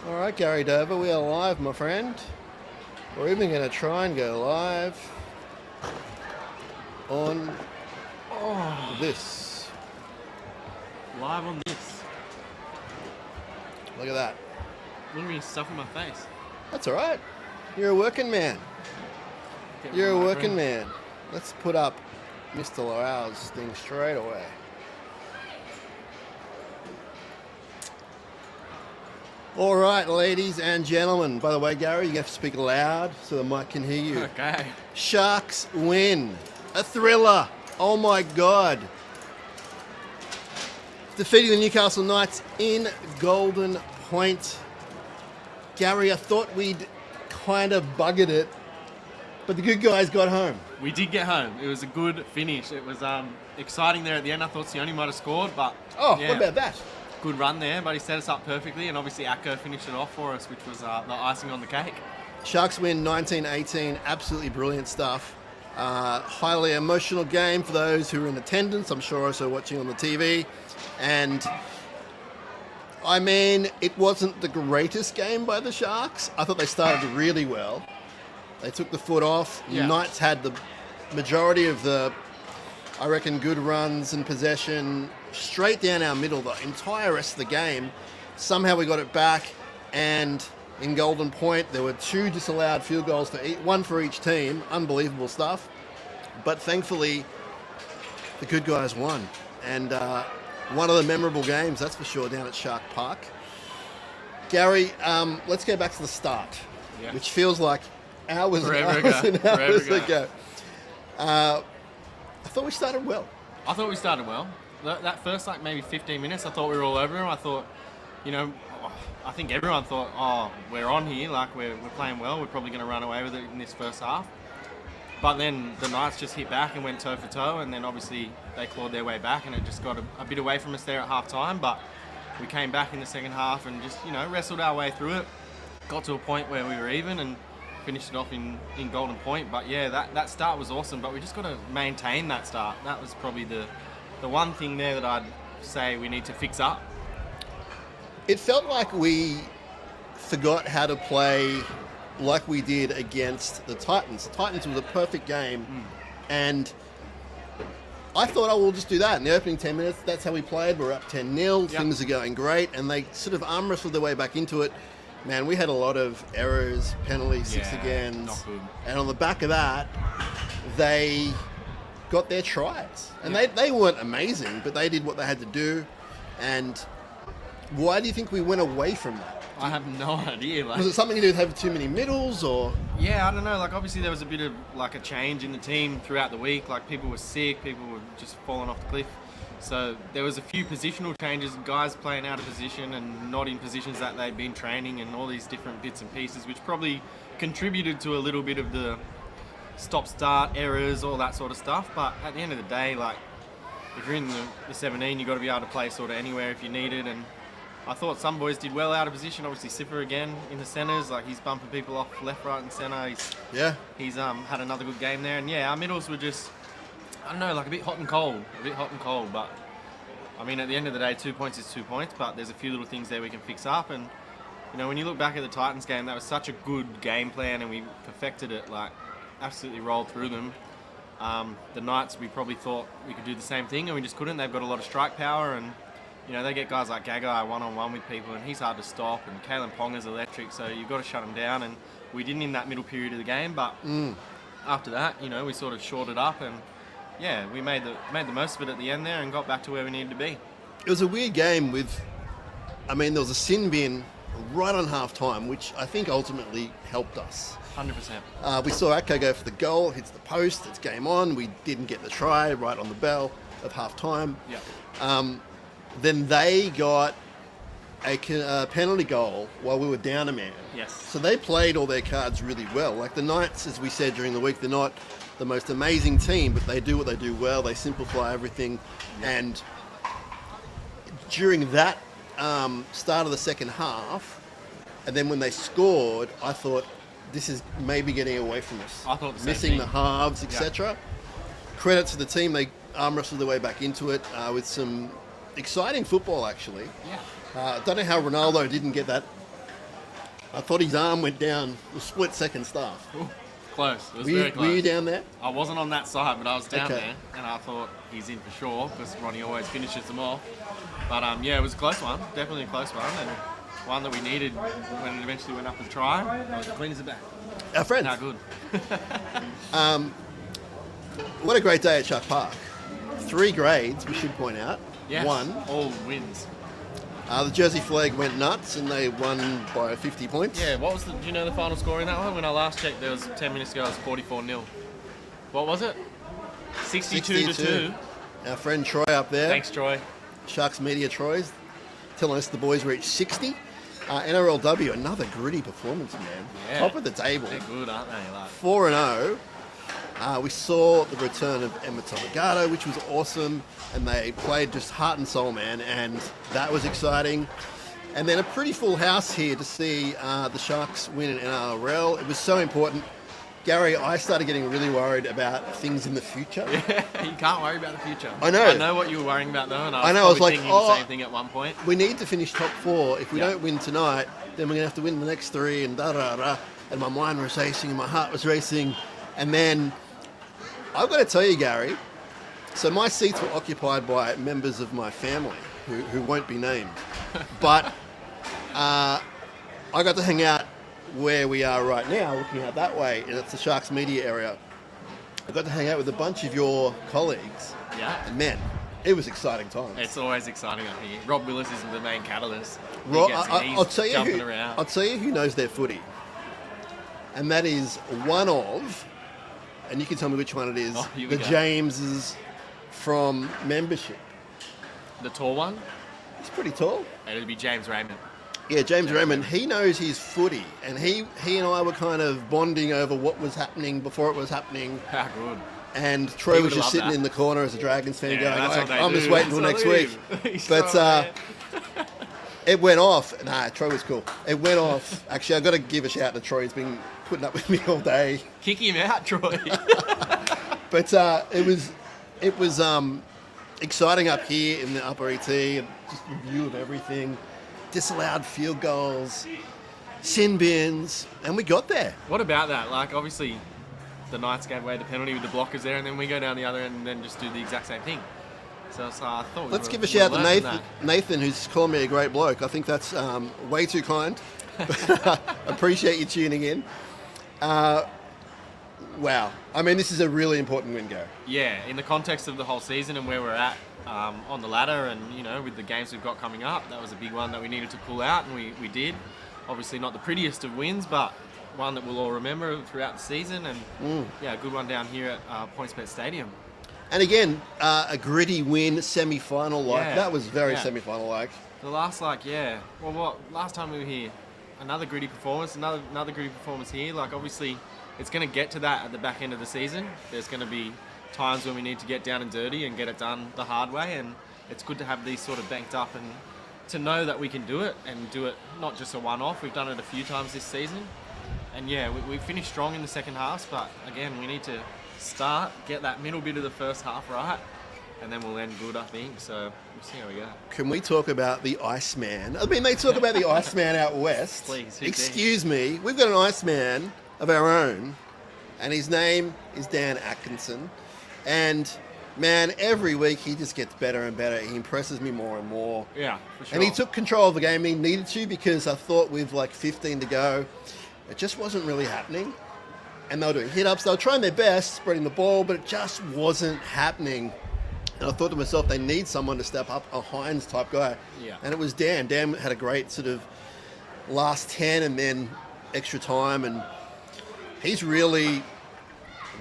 All right, Gary Dover, we are live, my friend. We're even going to try and go live on this. Live on this. Look at that. Look at me stuffing my face. That's all right. You're a working man. You're a working man. Let's put up Mr. Loau's thing straight away. All right, ladies and gentlemen. By the way, Gary, you have to speak loud so the mic can hear you. Okay. Sharks win. A thriller. Oh my God. Defeating the Newcastle Knights in Golden Point. Gary, I thought we'd kind of buggered it, but the good guys got home. We did get home. It was a good finish. It was exciting there at the end. I thought Sione might have scored, but What about that? Good run there, but he set us up perfectly, and obviously Acco finished it off for us, which was the icing on the cake. Sharks win 19-18. Absolutely brilliant stuff. Highly emotional game for those who are in attendance. I'm sure also watching on the TV. And I mean, it wasn't the greatest game by the Sharks. I thought they started really well. They took the foot off. Yeah. Knights had the majority of the, I reckon, good runs and possession straight down our middle the entire rest of the game. Somehow we got it back, and in Golden Point there were 2 disallowed field goals, one for each team. Unbelievable stuff. But thankfully, the good guys won. And one of the memorable games, that's for sure, down at Shark Park. Gary, let's go back to the start, which feels like hours and hours ago. I thought we started well. I thought we started well. That first, maybe 15 minutes, I thought we were all over him. I thought, I think everyone thought, we're on here, we're playing well. We're probably going to run away with it in this first half. But then the Knights just hit back and went toe for toe, and then obviously they clawed their way back, and it just got a bit away from us there at half time. But we came back in the second half and just, wrestled our way through it. Got to a point where we were even and finished it off in Golden Point. But yeah, that start was awesome, but we just got to maintain that start. That was probably the one thing there that I'd say we need to fix up. It felt like we forgot how to play like we did against the Titans. The Titans was a perfect game, and I thought, we'll just do that. In the opening 10 minutes, that's how we played. We're up 10-0, things are going great, and they sort of arm wrestled their way back into it. Man, we had a lot of errors, penalties, 6 agains, not good. And on the back of that, they got their tries. And they weren't amazing, but they did what they had to do. And why do you think we went away from that? I have no idea. Was it something to do with having too many middles, or? Yeah, I don't know. Obviously there was a bit of a change in the team throughout the week. People were sick, people were just falling off the cliff. So there was a few positional changes, guys playing out of position and not in positions that they'd been training, and all these different bits and pieces, which probably contributed to a little bit of the stop-start errors, all that sort of stuff. But at the end of the day, if you're in the 17, you've got to be able to play sort of anywhere if you need it. And I thought some boys did well out of position. Obviously, Siffer again in the centres, he's bumping people off left, right, and centre. He's had another good game there. And our middles were just, I don't know, a bit hot and cold. But I mean, at the end of the day, 2 points is 2 points. But there's a few little things there we can fix up. And when you look back at the Titans game, that was such a good game plan, and we perfected it. Absolutely rolled through them. The Knights, we probably thought we could do the same thing, and we just couldn't. They've got a lot of strike power, and they get guys like Gagai one-on-one with people, and he's hard to stop, and Kalen Ponga's electric, so you've got to shut him down, and we didn't in that middle period of the game. But after that, we sort of shored it up, and we made the most of it at the end there and got back to where we needed to be. It was a weird game there was a sin bin right on half-time, which I think ultimately helped us. 100%. We saw Atco go for the goal, hits the post, it's game on. We didn't get the try right on the bell of half-time. Then they got a penalty goal while we were down a man. Yes. So they played all their cards really well. The Knights, as we said during the week, they're not the most amazing team, but they do what they do well. They simplify everything. And during that start of the second half, and then when they scored, I thought, this is maybe getting away from us. I thought the same missing thing. the halves, etc. Credit to the team; they arm wrestled their way back into it with some exciting football. Actually, Yeah. don't know how Ronaldo didn't get that I thought his arm went down the split second staff. Ooh, close. It was Were very you, close. were you down there? I wasn't on that side, but I was down Okay. there, and I thought he's in for sure because Ronnie always finishes them off. But yeah, it was a close one, definitely a close one, and one that we needed when it eventually went up the try. That was clean as a bat. Our friends. Now good. What a great day at Shark Park. 3 grades, we should point out. Yes, One. all wins. The Jersey Flag went nuts and they won by 50 points. Yeah, what was do you know the final score in that one? When I last checked, there was 10 minutes ago, it was 44-0. What was it? 62-2. Our friend Troy up there. Thanks, Troy. Sharks Media Troy's telling us the boys reached 60. NRLW, another gritty performance, man. Yeah. Top of the table. They're good, aren't they? Like, 4-0. We saw the return of Emma Tolegato, which was awesome, and they played just heart and soul, man, and that was exciting. And then a pretty full house here to see the Sharks win an NRL. It was so important. Gary, I started getting really worried about things in the future. yeah, you can't worry about the future. I know. I know what you were worrying about though, and I was like, thinking the same thing at one point. We need to finish top 4. If we Yeah. don't win tonight, then we're going to have to win the next 3 and da-da-da. And my mind was racing and my heart was racing. And then I've got to tell you, Gary, so my seats were occupied by members of my family who won't be named. But I got to hang out where we are right now, looking out that way, and it's the Sharks media area. I got to hang out with a bunch of your colleagues. Yeah. And man, it was exciting times. It's always exciting up here. Rob Willis is the main catalyst. He Ro- gets it. I- He's I'll tell you jumping who, around. I'll tell you who knows their footy, and that is one of, and you can tell me which one it is. Oh, here we the go. Jameses from membership. The tall one, He's pretty tall. it'd be James Raymond. Yeah, James Raymond. He knows his footy, and he and I were kind of bonding over what was happening before it was happening. How good. And Troy He was would just love sitting that. in the corner as a Dragons fan, Yeah, going, that's like, what they "I'm just do. waiting till That's next what week." they do. He's But so bad. it went off. Nah, Troy was cool. It went off. Actually, I've got to give a shout to Troy. He's been putting up with me all day. Kick him out, Troy. But it was exciting up here in the upper ET. Just review of everything, disallowed field goals, sin bins, and we got there. What about that? Like, obviously, the Knights gave away the penalty with the blockers there, and then we go down the other end and then just do the exact same thing. So I thought Let's give a shout out to Nathan, who's calling me a great bloke. I think that's way too kind. Appreciate you tuning in. Wow. I mean, this is a really important win, Gary. Yeah, in the context of the whole season and where we're at on the ladder, and you know, with the games we've got coming up, that was a big one that we needed to pull out, and we did. Obviously, not the prettiest of wins, but one that we'll all remember throughout the season, and yeah, a good one down here at PointsBet Stadium. And again, a gritty win, semi-final like. Yeah. That was very Yeah. semi-final like. The last, last time we were here, another gritty performance, another gritty performance here. Like, obviously, it's going to get to that at the back end of the season. There's going to be times when we need to get down and dirty and get it done the hard way, and it's good to have these sort of banked up and to know that we can do it, and do it not just a one-off. We've done it a few times this season, and yeah, we finished strong in the second half, but again, we need to get that middle bit of the first half right, and then we'll end good, I think. So we'll see how we go. Can we talk about the Iceman? I mean, they talk about the Iceman out west. Please, who's Excuse me. We've got an Iceman of our own, and his name is Dan Atkinson. And, man, every week he just gets better and better. He impresses me more and more. Yeah, for sure. And he took control of the game. He needed to, because I thought with like 15 to go, it just wasn't really happening. And they were doing hit-ups. They were trying their best, spreading the ball, but it just wasn't happening. And I thought to myself, they need someone to step up, a Hines-type guy. Yeah. And it was Dan. Dan had a great sort of last 10 and then extra time. And he's really,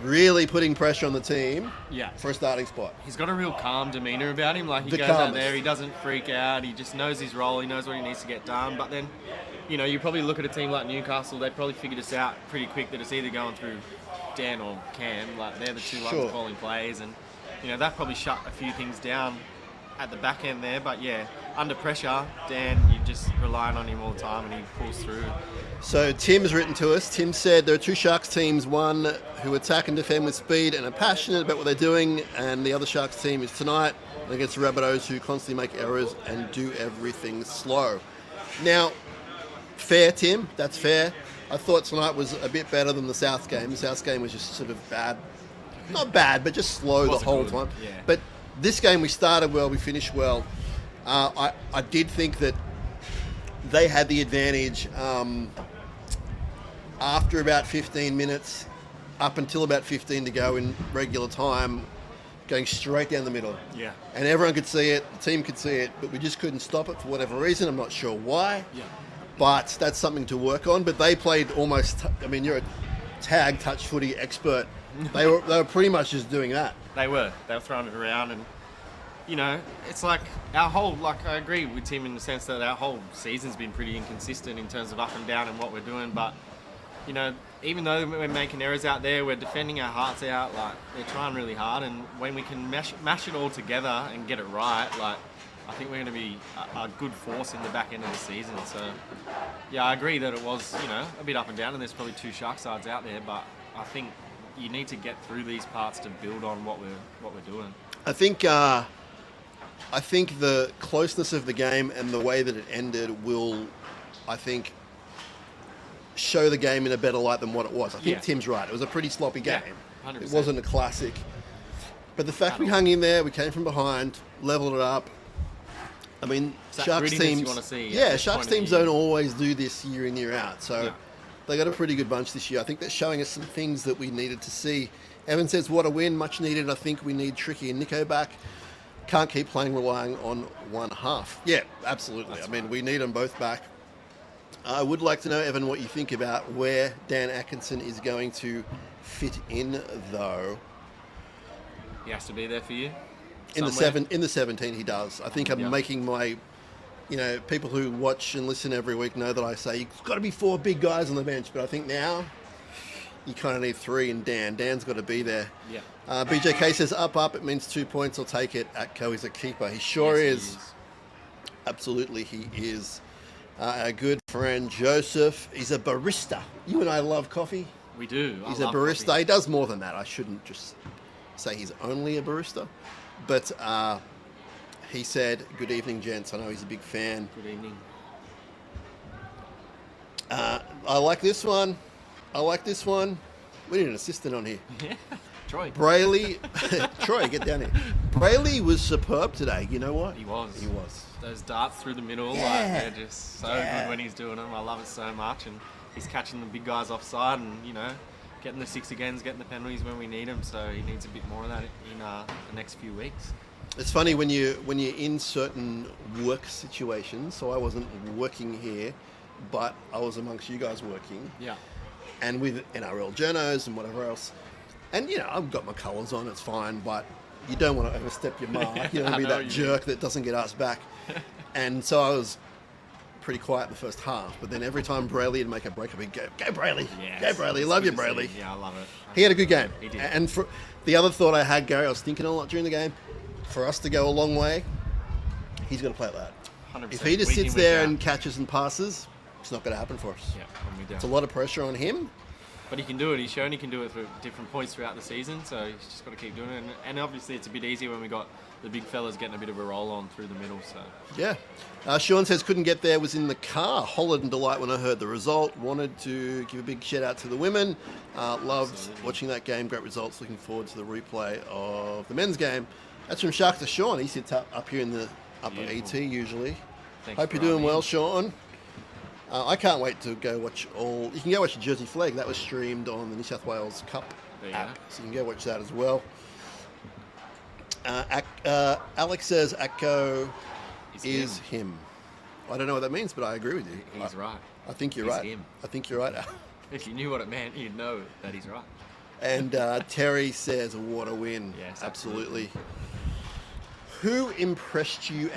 really putting pressure on the team for a starting spot. He's got a real calm demeanour about him. Like, he The goes out calmest. there, he doesn't freak out, he just knows his role, he knows what he needs to get done. But then, you know, you probably look at a team like Newcastle, they'd probably figured us out pretty quick that it's either going through Dan or Cam. Like, they're the two ones calling plays, and, you know, that probably shut a few things down at the back end there. But yeah, under pressure, Dan, you're just relying on him all the time, and he pulls through. So Tim's written to us. Tim said there are two Sharks teams, one who attack and defend with speed and are passionate about what they're doing, and the other Sharks team is tonight against the Rabbitohs, who constantly make errors and do everything slow. Now, Fair, Tim. That's fair. I thought tonight was a bit better than the South game. The South game was just sort of bad. Not bad, but just slow the whole time. Yeah. But this game we started well, we finished well. I did think that they had the advantage after about 15 minutes, up until about 15 to go in regular time, going straight down the middle. Yeah. And everyone could see it, the team could see it, but we just couldn't stop it for whatever reason. I'm not sure why. Yeah. But that's something to work on. But they played almost, I mean, you're a tag touch footy expert. They were pretty much just doing that. They were throwing it around, and you know, it's like our whole, like, I agree with Tim in the sense that our whole season's been pretty inconsistent in terms of up and down and what we're doing, but you know, even though we're making errors out there, we're defending our hearts out. Like, they're trying really hard, and when we can mash it all together and get it right, like, I think we're going to be a good force in the back end of the season. So yeah, I agree that it was, you know, a bit up and down, and there's probably 2 shark sides out there, but I think you need to get through these parts to build on what we're doing. I think the closeness of the game and the way that it ended will, I think, show the game in a better light than what it was. I think Tim's right. It was a pretty sloppy game. Yeah, 100%. It wasn't a classic. But the fact we hung in there, we came from behind, leveled it up. I mean, Sharks teams, you want to see, Sharks teams don't always do this year in, year out. So they got a pretty good bunch this year. I think they're showing us some things that we needed to see. Evan says, what a win, much needed. I think we need Tricky and Nico back. Can't keep playing relying on one half. Yeah, absolutely. I mean, we need them both back. I would like to know, Evan, what you think about where Dan Atkinson is going to fit in, though. He has to be there for you. In the 17, he does. I think I'm making my, you know, people who watch and listen every week know that I say you've got to be 4 big guys on the bench, but I think now you kind of need 3, and Dan's got to be there. Yeah. BJK says up. It means 2 points. I'll take it. Atco is a keeper. He sure is. Absolutely, he is. Our good friend Joseph, he's a barista. You and I love coffee. We do. He's a barista. Coffee. He does more than that. I shouldn't just say he's only a barista. But he said, good evening, gents. I know he's a big fan. Good evening. I like this one. We need an assistant on here. Yeah. Troy. Brayley. Troy, get down here. Brayley was superb today. You know what? He was. Those darts through the middle, like, they're just so good when he's doing them. I love it so much. And he's catching the big guys offside and, you know, getting the 6 agains, getting the penalties when we need them. So he needs a bit more of that in the next few weeks. It's funny when you're in certain work situations. So I wasn't working here, but I was amongst you guys working. Yeah. And with NRL journos and whatever else. And, you know, I've got my colours on, it's fine, but you don't want to overstep your mark. You don't want to be that jerk that doesn't get asked back. And so I was pretty quiet the first half, but then every time Brayley would make a break, I'd be, go Brayley, go Brayley, love you, Brayley. Yeah, I love it. He had a good game. He did. And for the other thought I had, Gary, I was thinking a lot during the game, for us to go a long way, he's got to play it loud. 100%. If he just sits there and catches and passes, it's not going to happen for us. Yeah, I'm with you. It's a lot of pressure on him. But he can do it. He's shown he can do it through different points throughout the season, so he's just got to keep doing it. And obviously it's a bit easier when we got the big fellas getting a bit of a roll on through the middle. So yeah. Sean says couldn't get there, was in the car. Hollered in delight when I heard the result. Wanted to give a big shout out to the women. Loved watching that game. Great results. Looking forward to the replay of the men's game. That's from Shark to Sean. He sits up here in the upper ET usually. Hope you're doing well, Sean. I can't wait to go watch all. You can go watch the Jersey Flag. That was streamed on the New South Wales Cup app, so you can go watch that as well. Alex says Atco is him. I don't know what that means, but I agree with you. He's right. I think you're right. Him. I think you're right. If you knew what it meant, you'd know that he's right. And Terry says, what a win. Yes, absolutely. Who impressed you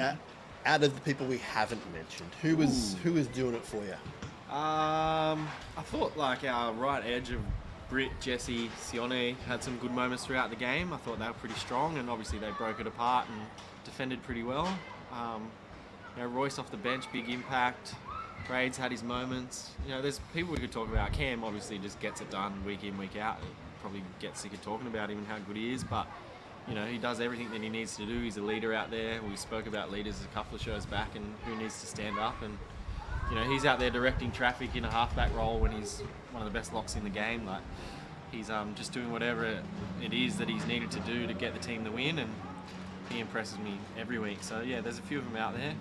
out of the people we haven't mentioned? Who was doing it for you? I thought like our right edge of Britt, Jesse, Sione had some good moments throughout the game. I thought they were pretty strong, and obviously they broke it apart and defended pretty well. Royce off the bench, big impact. Grades had his moments. There's people we could talk about. Cam obviously just gets it done week in, week out. Probably get sick of talking about him and how good he is, but he does everything that he needs to do. He's a leader out there. We spoke about leaders a couple of shows back and who needs to stand up. And he's out there directing traffic in a halfback role when he's one of the best locks in the game. Like, he's just doing whatever it is that he's needed to do to get the team the win, and he impresses me every week. So yeah, there's a few of them out there.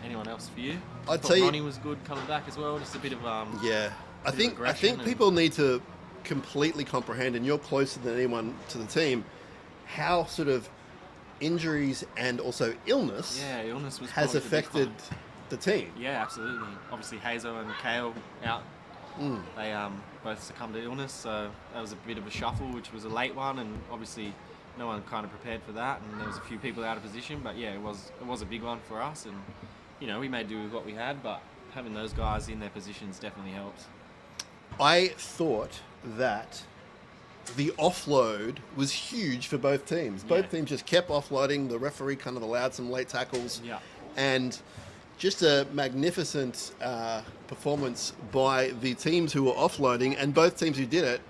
Anyone else for you? I'd tell you, Ronnie was good coming back as well. Just a bit of I think people need to completely comprehend, and you're closer than anyone to the team, how sort of injuries and also illness has affected the team. Yeah, absolutely. Obviously, Hazo and Kale out. They both succumbed to illness, so that was a bit of a shuffle, which was a late one, and obviously no one kind of prepared for that, and there was a few people out of position. But yeah, it was a big one for us, and we made do with what we had, but having those guys in their positions definitely helps. I thought that the offload was huge for both teams. Both teams just kept offloading. The referee kind of allowed some late tackles. Yeah. And just a magnificent performance by the teams who were offloading, and both teams who did it,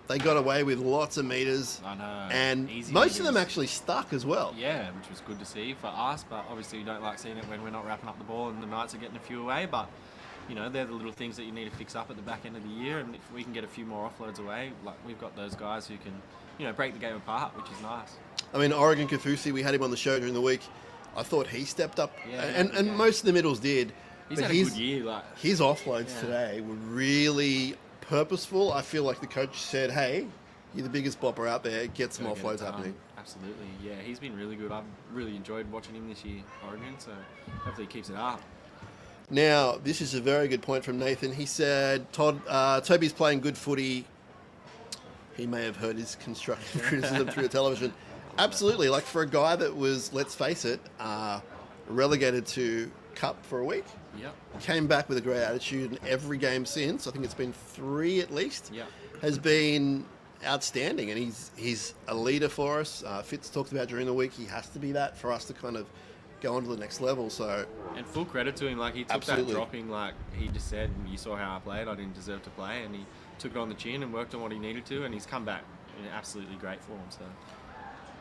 they got away with lots of meters. I know. And Easy most meters. of them actually stuck as well. Yeah, which was good to see for us, but obviously we don't like seeing it when we're not wrapping up the ball and the Knights are getting a few away, but they're the little things that you need to fix up at the back end of the year, and if we can get a few more offloads away, like we've got those guys who can, break the game apart, which is nice. I mean, Oregon Kafusi, we had him on the show during the week. I thought he stepped up, and most of the middles did. He's had a good year. His offloads today were really purposeful. I feel like the coach said, hey, you're the biggest bopper out there, get some offloads happening. Absolutely, yeah, he's been really good. I've really enjoyed watching him this year, Oregon, so hopefully he keeps it up. Now, this is a very good point from Nathan. He said, Toby's playing good footy. He may have heard his constructive criticism through the television. Absolutely, like for a guy that was, let's face it, relegated to Cup for a week. Yep. Came back with a great attitude, and every game since, I think it's been 3 at least, Yep. has been outstanding, and he's a leader for us. Fitz talked about during the week, he has to be that for us to kind of go on to the next level. So, and full credit to him, like he took that dropping, like he just said, you saw how I played, I didn't deserve to play, and he took it on the chin and worked on what he needed to, and he's come back in absolutely great form. So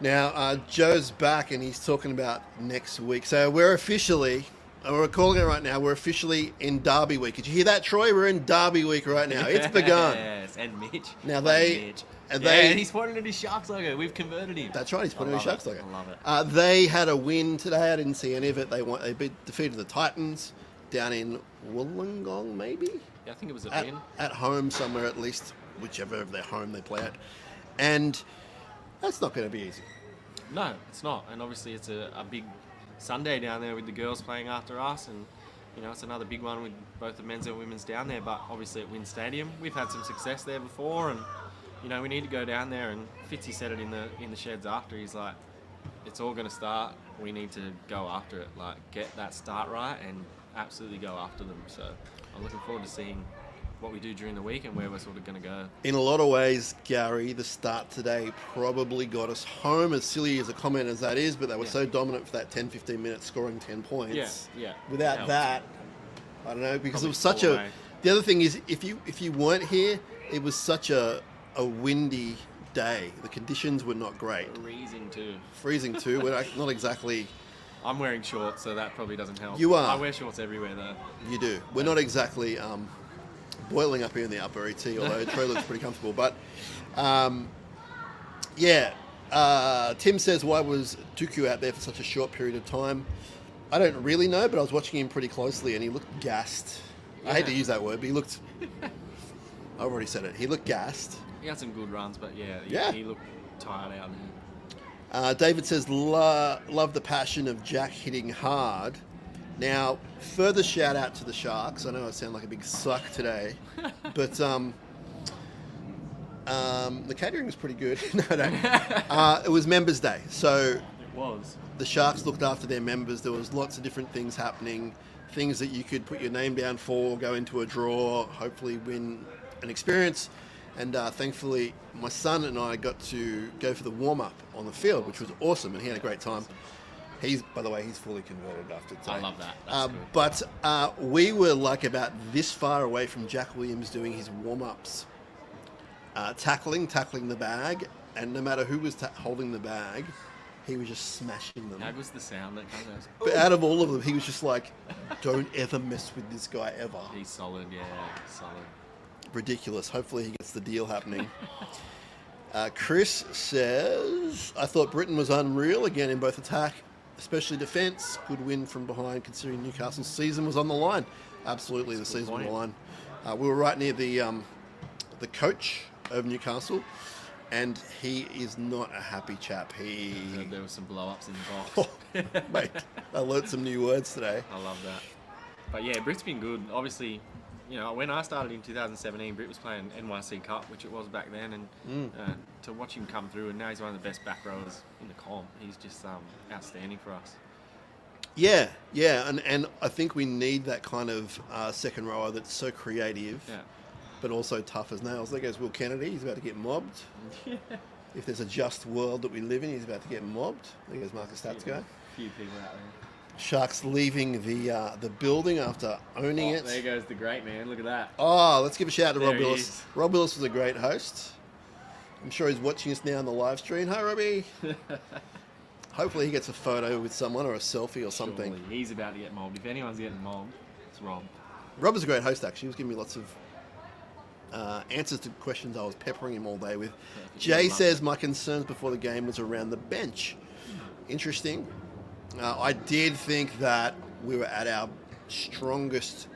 now Joe's back, and he's talking about next week. So we're calling it right now, we're officially in Derby week. Did you hear that, Troy? We're in Derby week right now. It's begun. Yes, and Mitch. Now and he's pointing at his Sharks logo. We've converted him. That's right, he's pointing at his Sharks logo. I love it. They had a win today. I didn't see any of it. They defeated the Titans down in Wollongong, maybe? Yeah, I think it was a win. At home somewhere, at least, whichever of their home they play at. And that's not going to be easy. No, it's not. And obviously it's a big Sunday down there with the girls playing after us, and it's another big one with both the men's and women's down there, but obviously at Wynn Stadium. We've had some success there before, and we need to go down there, and Fitzy said it in the sheds after. He's like, it's all going to start. We need to go after it, like get that start right and absolutely go after them. So I'm looking forward to seeing what we do during the week and where we're sort of going to go. In a lot of ways, Gary, the start today probably got us home, as silly as a comment as that is, but they were so dominant for that 10-15 minutes, scoring 10 points. Yeah. Without that, I don't know, because Probably it was such a... The other thing is, if you weren't here, it was such a windy day. The conditions were not great. Freezing too. We're not exactly... I'm wearing shorts, so that probably doesn't help. You are. I wear shorts everywhere, though. You do. We're not exactly boiling up here in the upper ET, although Troy looks pretty comfortable. But, Tim says, why was Tuku out there for such a short period of time? I don't really know, but I was watching him pretty closely, and he looked gassed. I hate to use that word, but he looked... I've already said it. He looked gassed. He had some good runs, but he looked tired out there. David says, love the passion of Jack hitting hard. Now, further shout out to the Sharks. I know I sound like a big suck today, but the catering was pretty good. No. It was Members' Day, so It was. the Sharks looked after their members. There was lots of different things happening, things that you could put your name down for, go into a draw, hopefully win an experience. And thankfully, my son and I got to go for the warm-up on the field, which was awesome, and he had a great time. By the way, he's fully converted after today. I love that. That's good. But we were like about this far away from Jack Williams doing his warm-ups, tackling the bag, and no matter who was holding the bag, he was just smashing them. That was the sound that comes out. But out of all of them, he was just like, don't ever mess with this guy ever. He's solid, yeah, solid. Ridiculous. Hopefully he gets the deal happening. Chris says, I thought Britain was unreal again in both attack, especially defence. Good win from behind considering Newcastle's season was on the line. Absolutely, the season was on the line. We were right near the coach of Newcastle, and he is not a happy chap. There were some blow-ups in the box. Mate, I learnt some new words today. I love that. But yeah, Brit's been good. Obviously, you know, when I started in 2017, Brit was playing NYC Cup, which it was back then, and to watch him come through, and now he's one of the best back rowers in the comp. He's just outstanding for us. Yeah, and I think we need that kind of second rower that's so creative, but also tough as nails. There goes Will Kennedy. He's about to get mobbed. If there's a just world that we live in, he's about to get mobbed. There goes Marcus Statsko. A few people out there. Sharks leaving the building after owning it. There goes the great man. Look at that. Oh, let's give a shout out to There Rob he Willis. is. Rob Willis was a great host. I'm sure he's watching us now on the live stream. Hi, Robbie. Hopefully he gets a photo with someone or a selfie or something. Surely. He's about to get mobbed. If anyone's getting mobbed, it's Rob. Rob was a great host, actually. He was giving me lots of answers to questions I was peppering him all day with. Jay says, my concerns before the game was around the bench. Interesting. I did think that we were at our strongest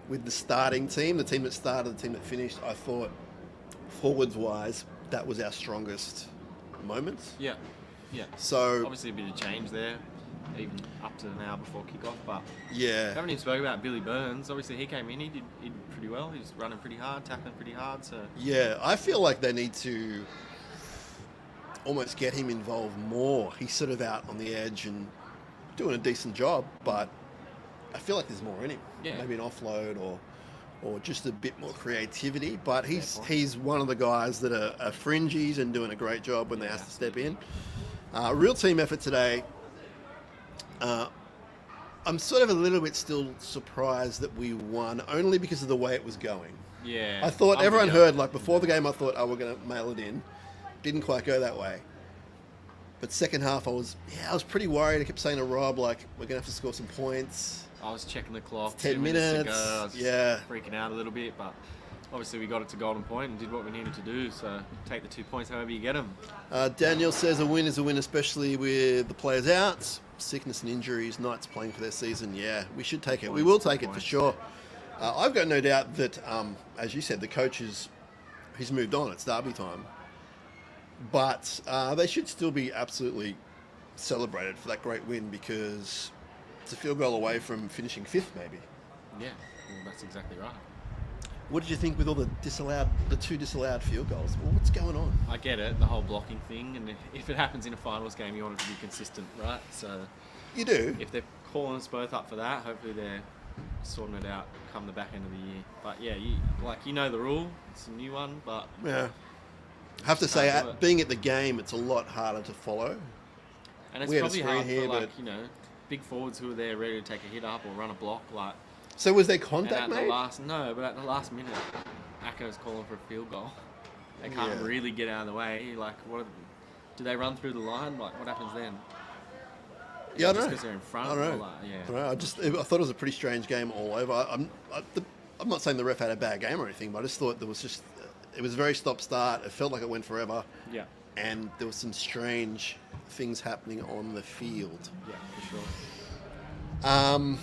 with the starting team, the team that started, the team that finished. I thought, forwards-wise, that was our strongest moments. Yeah. So Obviously a bit of change there, even up to an hour before kickoff, but yeah. we haven't even spoken about Billy Burns. Obviously he came in, he did pretty well. He was running pretty hard, tackling pretty hard. So Yeah, I feel like they need to almost get him involved more. He's sort of out on the edge and doing a decent job, but I feel like there's more in him. Yeah. Maybe an offload or just a bit more creativity. But he's one of the guys that are fringies and doing a great job when they have to step in. Real team effort today. I'm sort of a little bit still surprised that we won, only because of the way it was going. yeah, I thought I'm everyone with you. heard, like before the game, I thought, we're going to mail it in. Didn't quite go that way. But second half, I was pretty worried. I kept saying to Rob, like, we're going to have to score some points. I was checking the clock. 10 2 minutes. to go. I was Yeah. freaking out a little bit, but obviously we got it to golden point and did what we needed to do. So take the 2 points however you get them. Daniel says a win is a win, especially with the players out. Sickness and injuries, Knights playing for their season. Yeah, we should take it. We will take it for sure. I've got no doubt that, as you said, the coach he's moved on. It's derby time. But they should still be absolutely celebrated for that great win, because it's a field goal away from finishing fifth, maybe. Yeah, well, that's exactly right. What did you think with all the two disallowed field goals? Well, what's going on? I get it, the whole blocking thing, and if it happens in a finals game, you want it to be consistent, right? So You do. if they're calling us both up for that, hopefully they're sorting it out come the back end of the year. But yeah, you know the rule. It's a new one, but Yeah. I have to say, Can't do it. being at the game, it's a lot harder to follow. and it's we had a probably screen hard here, for but- big forwards who are there ready to take a hit up or run a block. Like, So was there and contact at made? but at the last minute, Acco's calling for a field goal. They can't Yeah. really get out of the way. Like, do they run through the line? Like, what happens then? Yeah, I Just don't know. because they're in front. I don't or know. like, yeah. I don't know. I thought it was a pretty strange game all over. I'm not saying the ref had a bad game or anything, but I just thought it was very stop-start. It felt like it went forever, Yeah, and there was some strange things happening on the field. yeah, for sure.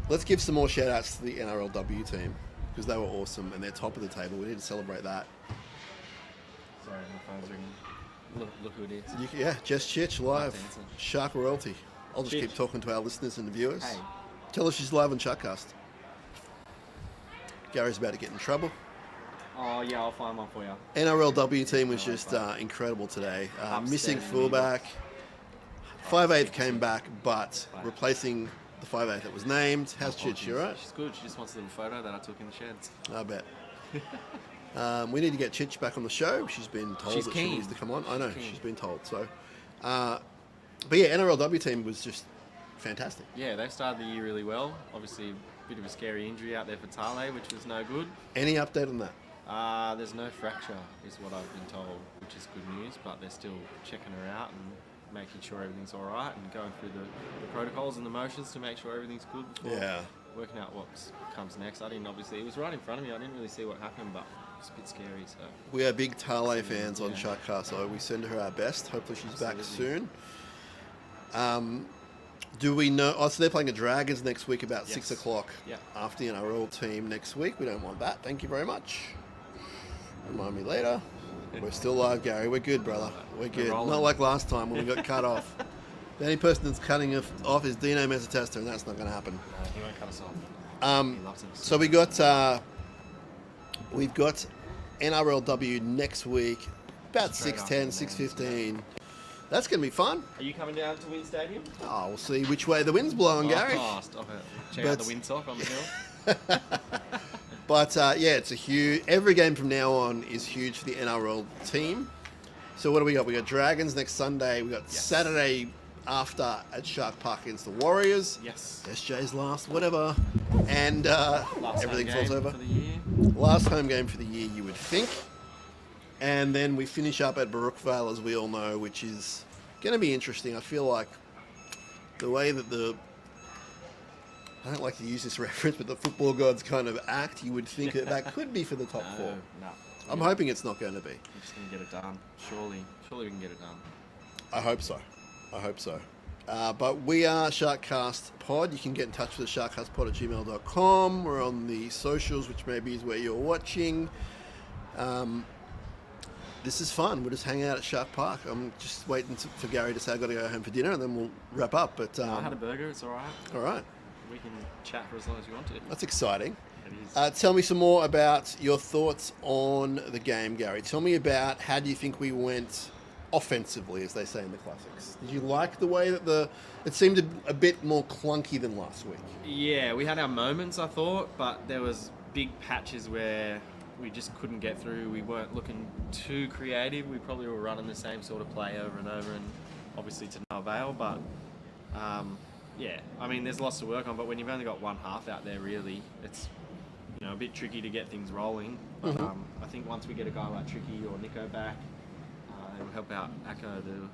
Let's give some more shout-outs to the NRLW team, because they were awesome and they're top of the table. We need to celebrate that. Sorry, my phone's ringing. Look who it is. Yeah, Jess Chich live. Nice answer. Shark Royalty. I'll just Chich. keep talking to our listeners and the viewers. Hey. Tell us she's live on Sharkcast. Gary's about to get in trouble. Oh yeah, I'll find one for you. NRLW team was just incredible today. Missing Upsetting. fullback. 5'8" came back, but replacing the 5'8" that was named. How's Chich? You alright? She's good. She just wants a little photo that I took in the sheds. I bet. We need to get Chich back on the show. She's been told She's that she keen. needs to come on. I know, She's keen. she's been told. So, but yeah, NRLW team was just fantastic. Yeah, they started the year really well. Obviously, a bit of a scary injury out there for Tale, which was no good. Any update on that? There's no fracture, is what I've been told, which is good news. But they're still checking her out, and making sure everything's all right and going through the protocols and the motions to make sure everything's good before working out what comes next. I didn't obviously, it was right in front of me. I didn't really see what happened, but it's a bit scary. So we are big Tale fans on Sharkcast, so we send her our best. Hopefully she's back soon. Do we know? Oh, so they're playing the Dragons next week about 6 o'clock after the NRL team next week. We don't want that. Thank you very much. Remind me later. We're still live, Gary. We're good, brother. We're good. Not like last time when we got cut off. The only person that's cutting off is Dino Mezzatesta, and that's not going to happen. No, he won't cut us off. He loves us. So we've got NRLW next week, about 6:10, 6:15. That's going to be fun. Are you coming down to Wynn Stadium? Oh, we'll see which way the wind's blowing, Gary. Stop it. Check out the windsock on the hill. But it's a huge. Every game from now on is huge for the NRL team. So what do we got? We got Dragons next Sunday. We got Saturday after at Shark Park against the Warriors. Yes. SJ's last, whatever, and everything falls over. For the year. Last home game for the year, you would think. And then we finish up at Brookvale, as we all know, which is going to be interesting. I feel like the way that I don't like to use this reference, but the football gods kind of act, you would think that could be for the top four. No. I'm hoping it's not going to be. We're just going to get it done. Surely we can get it done. I hope so. But we are Sharkcast Pod. You can get in touch with us, sharkcastpod@gmail.com. We're on the socials, which maybe is where you're watching. This is fun. We'll just hang out at Shark Park. I'm just waiting for Gary to say I've got to go home for dinner, and then we'll wrap up. But I had a burger. It's all right. All right. We can chat for as long as you want to. That's exciting. It is. Tell me some more about your thoughts on the game, Gary. Tell me about how do you think we went offensively, as they say in the classics. Did you like the way that it seemed a bit more clunky than last week? Yeah, we had our moments, I thought, but there was big patches where we just couldn't get through. We weren't looking too creative. We probably were running the same sort of play over and over, and obviously to no avail. But I mean, there's lots to work on. But when you've only got one half out there, really, it's a bit tricky to get things rolling. But I think once we get a guy like Tricky or Nico back, it will help out Acco to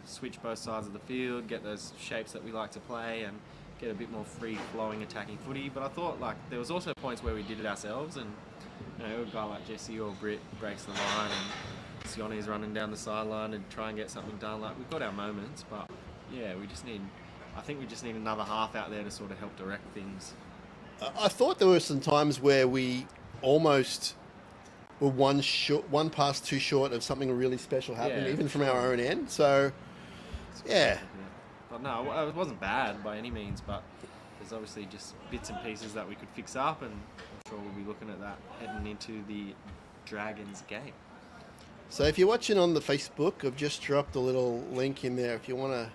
switch both sides of the field, get those shapes that we like to play, and get a bit more free-flowing attacking footy. But I thought there was also points where we did it ourselves, and a guy like Jesse or Britt breaks the line, and Sioni's running down the sideline and try and get something done. We've got our moments, but I think we just need another half out there to sort of help direct things. I thought there were some times where we almost were one pass too short of something really special happening, even from our own end. So, But no, it wasn't bad by any means, but there's obviously just bits and pieces that we could fix up, and I'm sure we'll be looking at that heading into the Dragons game. So if you're watching on the Facebook, I've just dropped a little link in there if you want to,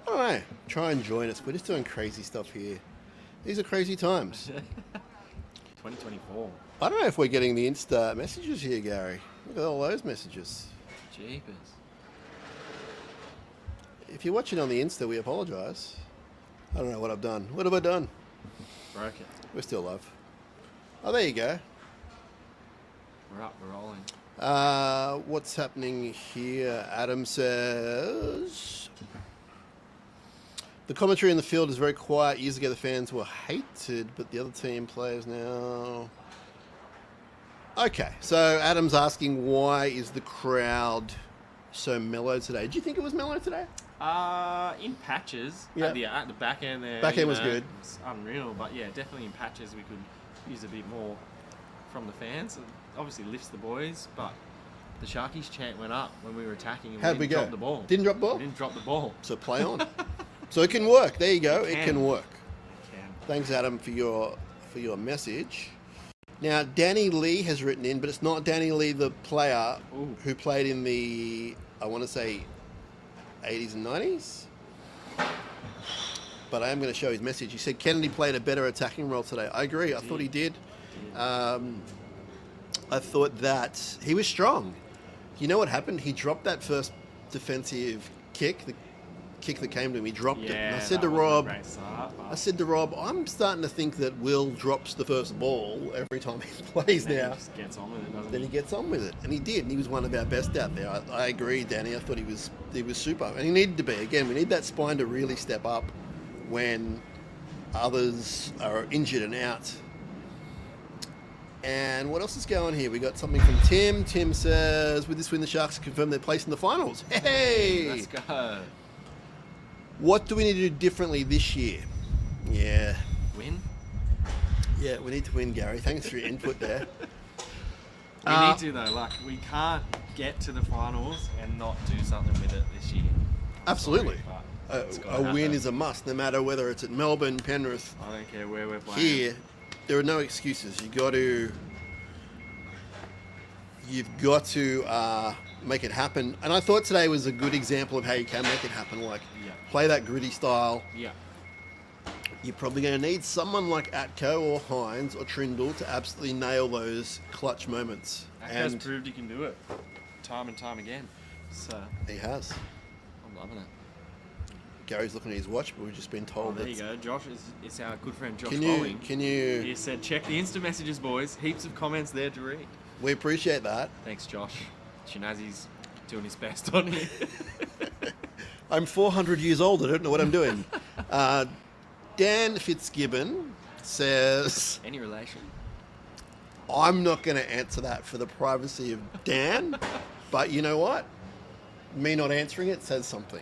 I don't know, try and join us. We're just doing crazy stuff here. These are crazy times. 2024. I don't know if we're getting the Insta messages here, Gary. Look at all those messages. Jeepers. If you're watching on the Insta, we apologise. I don't know what I've done. What have I done? Broke it. We're still live. Oh, there you go. We're up, we're rolling. What's happening here? Adam says... The commentary in the field is very quiet. Years ago, the fans were hated, but the other team players now... Okay, so Adam's asking, why is the crowd so mellow today? Do you think it was mellow today? In patches. Yep. At the back end there. Back end was good. It's unreal, but yeah, definitely in patches we could use a bit more from the fans. It obviously lifts the boys, but the Sharkies chant went up when we were attacking and How'd we we go? didn't drop the ball. Didn't drop the ball? We didn't drop the ball. So play on. So it can work. There you go. It can work. It can. Thanks, Adam, for your message. Now, Danny Lee has written in, but it's not Danny Lee, the player who played in the, I want to say, 80s and 90s. But I am going to show his message. He said Kennedy played a better attacking role today. I agree. I thought he did. I thought that he was strong. You know what happened? He dropped that first defensive kick, kick that came to him. He dropped it. And I that said to wasn't a Rob, great start, but I'm starting to think that Will drops the first ball every time he plays then now. he just gets on with it, doesn't Then he gets on with it, and he did. And he was one of our best out there. I agree, Danny. I thought he was super, and he needed to be. Again, we need that spine to really step up when others are injured and out. And what else is going here? We got something from Tim. Tim says, with this win, the Sharks confirm their place in the finals. Hey! Let's go. What do we need to do differently this year? Yeah. Win? Yeah, we need to win, Gary. Thanks for your input there. We need to, though. Like, we can't get to the finals and not do something with it this year. Absolutely. Sorry, but it's gotta A win happen. is a must, no matter whether it's at Melbourne, Penrith, I don't care where we're playing. here. There are no excuses. You've got to make it happen. And I thought today was a good example of how you can make it happen. Like, Yeah. play that gritty style. Yeah. You're probably going to need someone like Atco or Hines or Trindle to absolutely nail those clutch moments. Atko's And proved he can do it time and time again. So, he has. I'm loving it. Gary's looking at his watch, but we've just been Oh, told there you that. go. Josh is our good friend Josh Can Bowling. you? He said, check the Insta messages, boys. Heaps of comments there to read. We appreciate that. Thanks, Josh. Shinazzy's doing his best on here. I'm 400 years old. I don't know what I'm doing. Dan Fitzgibbon says, Any relation? I'm not going to answer that for the privacy of Dan, but you know what? Me not answering it says something.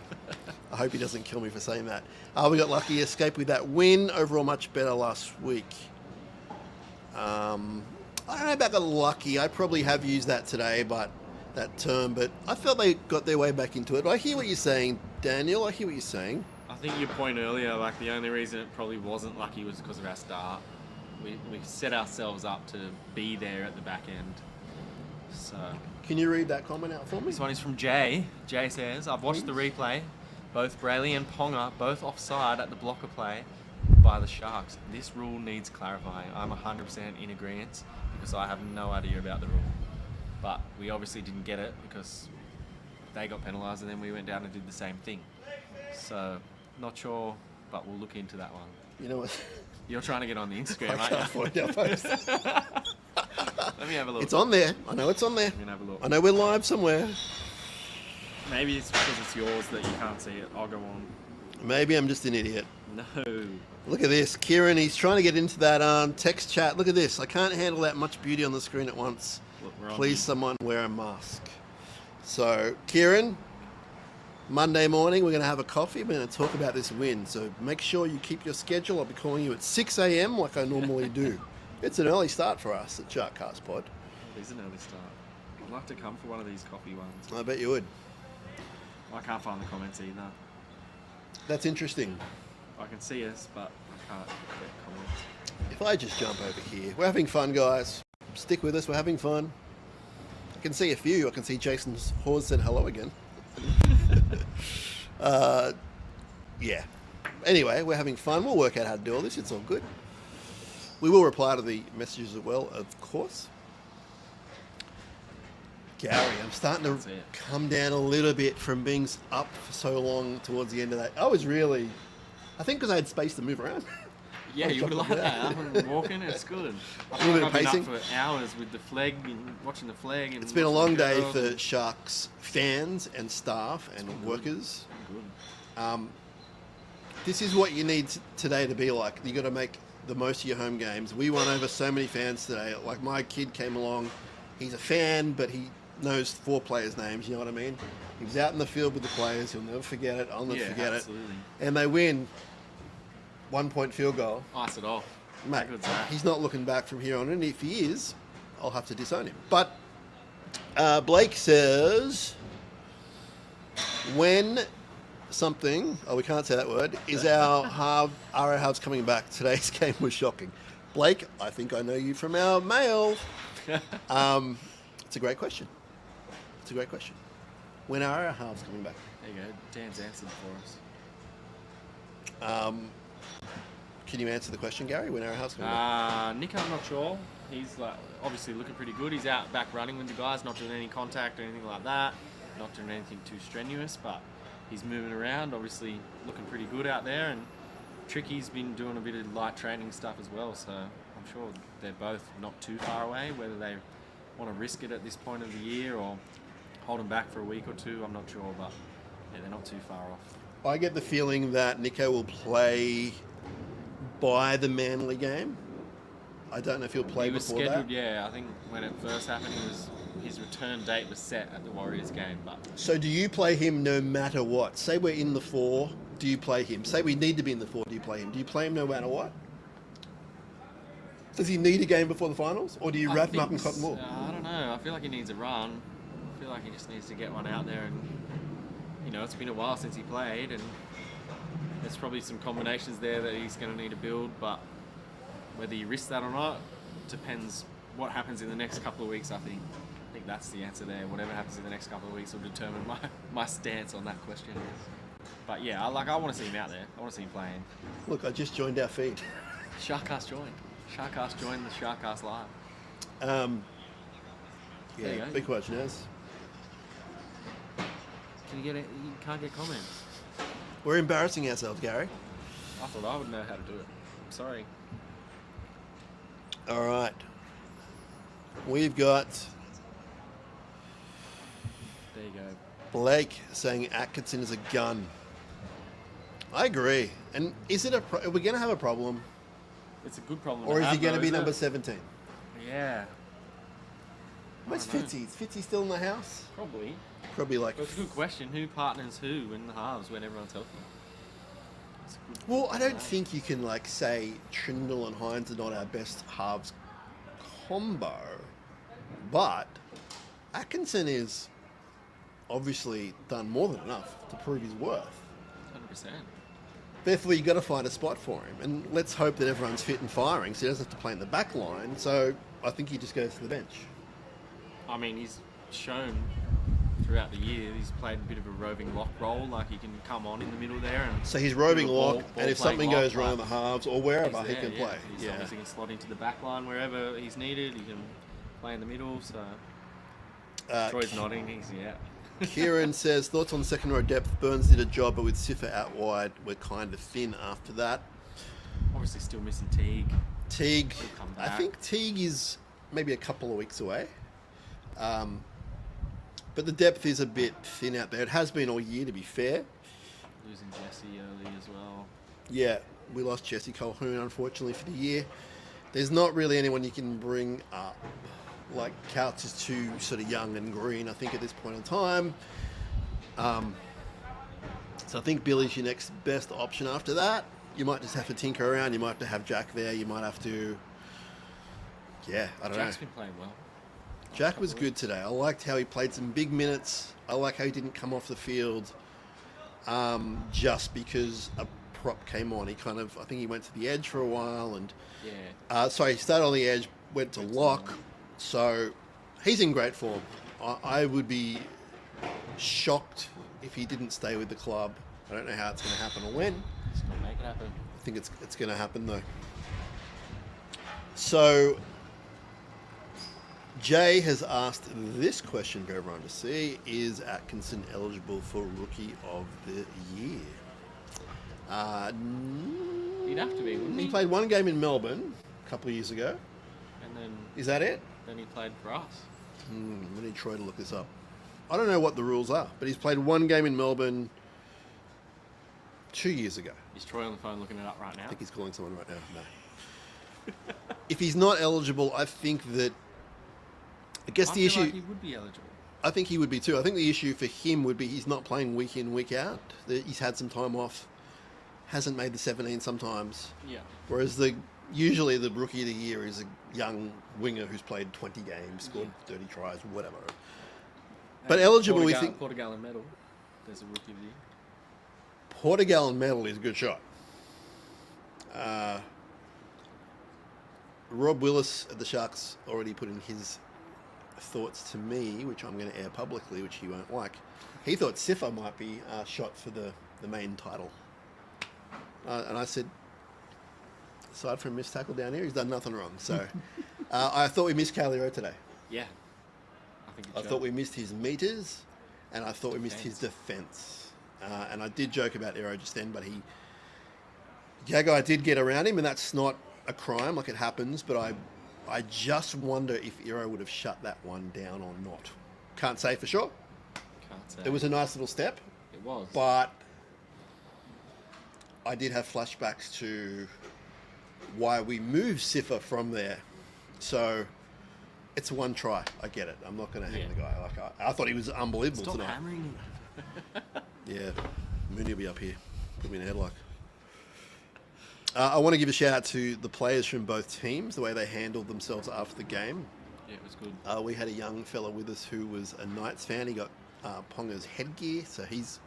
I hope he doesn't kill me for saying that. We got lucky escape with that win. Overall, much better last week. I don't know about the lucky. I probably have used that today, that term, but I felt they got their way back into it. I hear what you're saying, Daniel. I hear what you're saying. I think your point earlier, like the only reason it probably wasn't lucky was because of our start. We set ourselves up to be there at the back end. So Can you read that comment out for me? this one is from Jay. Jay says, I've watched the replay. Both Brayley and Ponga both offside at the blocker play by the Sharks. This rule needs clarifying. I'm 100% in agreement because I have no idea about the rule. But we obviously didn't get it because they got penalised and then we went down and did the same thing. So, not sure, but we'll look into that one. You know what? You're trying to get on the Instagram, I aren't can't you? find our post. Let me have a look. It's on there. I know it's on there. I'm going to have a look. I know we're live somewhere. maybe it's because it's yours that you can't see it. I'll go on. Maybe I'm just an idiot. No. Look at this. Kieran, he's trying to get into that text chat. Look at this. I can't handle that much beauty on the screen at once. Look, we're on Please, someone wear a mask. So, Kieran, Monday morning, we're going to have a coffee. We're going to talk about this win. So make sure you keep your schedule. I'll be calling you at 6 a.m. like I normally do. It's an early start for us at Sharkcast Pod. It is an early start. I'd like to come for one of these coffee ones. I bet you would. I can't find the comments either. That's interesting. I can see us, but I can't get comments. If I just jump over here. We're having fun, guys. Stick with us. We're having fun. I can see a few. I can see Jason Hawes said hello again. Yeah. Anyway, we're having fun. We'll work out how to do all this. It's all good. We will reply to the messages as well, of course. Gary, I'm starting to That's it. come down a little bit from being up for so long towards the end of that. I was really, I think because I had space to move around. Yeah, you would Like like that. that. Up and walking, it's good. I A feel little like bit I've of been up for hours with the flag and watching the flag. And It's been a watching long the day girls for and- Sharks fans and staff and been good. workers. Good. This is what you need today to be like. You got to make the most of your home games. We won over so many fans today. Like my kid came along. He's a fan, but he knows 4 players' names. You know what I mean? He was out in the field with the players. He'll never forget it. I'll never Yeah, forget absolutely. it. And they win. 1-point field goal. Ice it off. Mate, How good's that? he's not looking back from here on. And if he is, I'll have to disown him. But Blake says, when something, we can't say that word, is our halves coming back? Today's game was shocking. Blake, I think I know you from our mail. It's a great question. It's a great question. When are our halves coming back? There you go. Dan's answered for us. Can you answer the question, Gary? When are our halves coming back? Nick, I'm not sure. He's like obviously looking pretty good. He's out back running with the guys, not doing any contact or anything like that. Not doing anything too strenuous, but he's moving around, obviously looking pretty good out there, and Tricky's been doing a bit of light training stuff as well, so I'm sure they're both not too far away. Whether they want to risk it at this point of the year or hold them back for a week or two, I'm not sure, but yeah, they're not too far off. I get the feeling that Nico will play by the Manly game. I don't know if he'll play He was before scheduled, that. yeah. I think when it first happened, his return date was set at the Warriors game, but So do you play him no matter what? Say we're in the 4, do you play him? Say we need to be in the 4, do you play him? Do you play him no matter what? Does he need a game before the finals? Or do you wrap him up in cotton wool? I don't know. I feel like he needs a run. I feel like he just needs to get one out there, and it's been a while since he played, and there's probably some combinations there that he's going to need to build, but whether you risk that or not depends what happens in the next couple of weeks, I think. I think that's the answer there. Whatever happens in the next couple of weeks will determine my stance on that question. But yeah, I want to see him out there. I want to see him playing. Look, I just joined our feed. Sharkcast joined. Sharkcast joined the Sharkcast Live. There you Yeah, go. big question, Shinazz. Can you get it? You can't get comments. We're embarrassing ourselves, Gary. I thought I would know how to do it. I'm sorry. All right. We've got There you go. Blake saying Atkinson is a gun. I agree. And is it are we going to have a problem? It's a good problem. Or to is he have, going to though, be isn't number it? 17? Yeah, Where's don't know. Fitzy? Is Fitzy still in the house? probably. Probably like... But it's a good question. Who partners who in the halves when everyone's healthy? It's a good Well, I don't think you can say Trindle and Hines are not our best halves combo, but Atkinson is obviously done more than enough to prove his worth. 100%. Therefore, you've got to find a spot for him, and let's hope that everyone's fit and firing, so he doesn't have to play in the back line. So I think he just goes to the bench. I mean, he's shown throughout the year he's played a bit of a roving lock role. Like he can come on in the middle there and So he's roving do a ball- lock, ball and if playing something lock, goes wrong in but the halves or he's wherever, he there, can yeah. play. He's Yeah. obviously can slot into the back line wherever he's needed. He can play in the middle. So Troy's nodding. He's Kieran says, thoughts on second row depth? Burns did a job, but with Siffer out wide, we're kind of thin after that. Obviously still missing Teague. Teague, He'll come I back. think Teague is maybe a couple of weeks away. But the depth is a bit thin out there. It has been all year, to be fair. Losing Jesse early as well. Yeah, we lost Jesse Colquhoun, unfortunately, for the year. There's not really anyone you can bring up. Like, Couch is too sort of young and green, I think, at this point in time. So I think Billy's your next best option after that. You might just have to tinker around. You might have to have Jack there. You might have to... Yeah, I don't Jack's know. been playing well. Jack was good today. I liked how he played some big minutes. I like how he didn't come off the field just because a prop came on. He kind of, I think he went to the edge for a while, and Yeah. sorry, he started on the edge, went to lock. So he's in great form. I would be shocked if he didn't stay with the club. I don't know how it's going to happen or when. Just gonna make it happen. I think it's going to happen though. So Jay has asked this question for everyone to see: is Atkinson eligible for Rookie of the Year? He'd have to be, wouldn't He he? played one game in Melbourne a couple of years ago. And then Is that it? he played for us. We need Troy to look this up. I don't know what the rules are, but he's played one game in Melbourne 2 years ago. Is Troy on the phone looking it up right now? I think he's calling someone right now. No. If he's not eligible, I think that... I guess I the feel issue... like he would be eligible. I think he would be too. I think the issue for him would be he's not playing week in, week out. He's had some time off, hasn't made the 17 sometimes. Yeah. Whereas usually the Rookie of the Year is a young winger who's played 20 games, scored 30 tries, whatever. But eligible, we think... Portugal and medal. There's a rookie of the year. Portugal and medal is a good shot. Rob Willis at the Sharks already put in his thoughts to me, which I'm going to air publicly, which he won't like. He thought Siffer might be shot for the main title. And I said, aside from missed tackle down here, he's done nothing wrong. So I thought we missed Calero today. Yeah. I think I thought we missed his meters, and I thought we missed his defence. And I did joke about Aero just then, but Gagai did get around him, and that's not a crime, like it happens, but I just wonder if Aero would have shut that one down or not. Can't say for sure. Can't say. It was a nice little step, It was. but I did have flashbacks to why we moved Sifa from there. So it's one try. I get it. I'm not going to hang the guy. Like I thought he was unbelievable Stop tonight. hammering him. Yeah, Mooney will be up here. Put me in a headlock. I want to give a shout out to the players from both teams, the way they handled themselves after the game. Yeah, it was good. We had a young fella with us who was a Knights fan. He got Ponga's headgear, so he's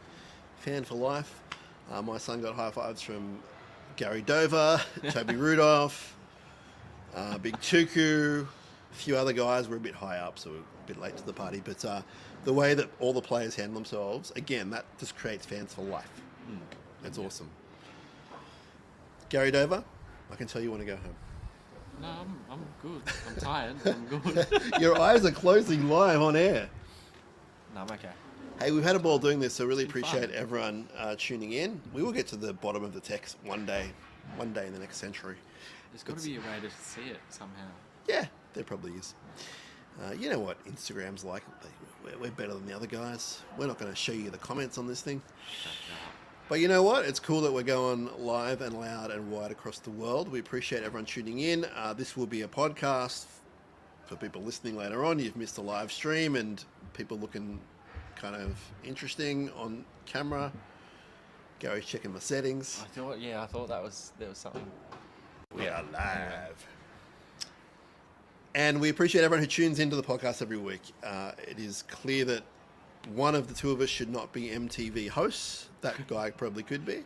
fan for life. My son got high fives from Gary Dover, Toby Rudolph, Big Tuku, a few other guys. We're a bit high up, so we're a bit late to the party. But the way that all the players handle themselves, again, that just creates fans for life. That's awesome. Gary Dover, I can tell you want to go home. No, I'm good. I'm tired. I'm good. Your eyes are closing live on air. No, I'm okay. Hey, we've had a ball doing this, so really It's been appreciate fun. everyone tuning in. We will get to the bottom of the text one day in the next century. There's got to be a way to see it somehow. Yeah, there probably is. You know what Instagram's like. We're better than the other guys. We're not going to show you the comments on this thing. But you know what? It's cool that we're going live and loud and wide across the world. We appreciate everyone tuning in. This will be a podcast for people listening later on. You've missed a live stream and people looking kind of interesting on camera. Gary's checking the settings. I thought there was something. We are live. And we appreciate everyone who tunes into the podcast every week. It is clear that one of the two of us should not be MTV hosts. That guy probably could be.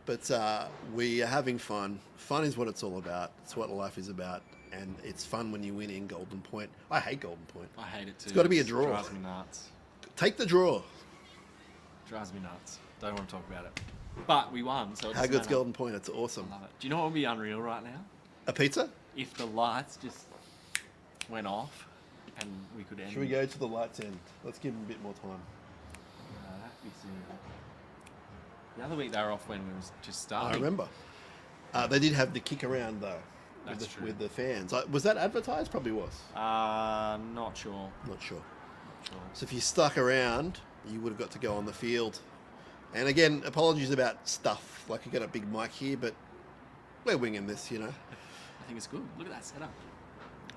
But we are having fun. Fun is what it's all about. It's what life is about. And it's fun when you win in Golden Point. I hate Golden Point. I hate it too. It's got to be a It draw. drives me nuts. Take the draw. Drives me nuts. Don't want to talk about it. But we won, so it How doesn't good's matter. Golden Point? It's awesome. I love it. Do you know what would be unreal right now? A pizza? If the lights just went off and we could end. Should we go to the lights end? Let's give them a bit more time. That'd be soon. The other week they were off when we was just starting. I remember. They did have the kick around though. That's true. With the fans. Was that advertised? Probably was. Not sure. Not sure. Not sure. So if you stuck around, you would have got to go on the field. And again, apologies about stuff. Like you got a big mic here, but we're winging this, you know. I think it's good. Look at that setup.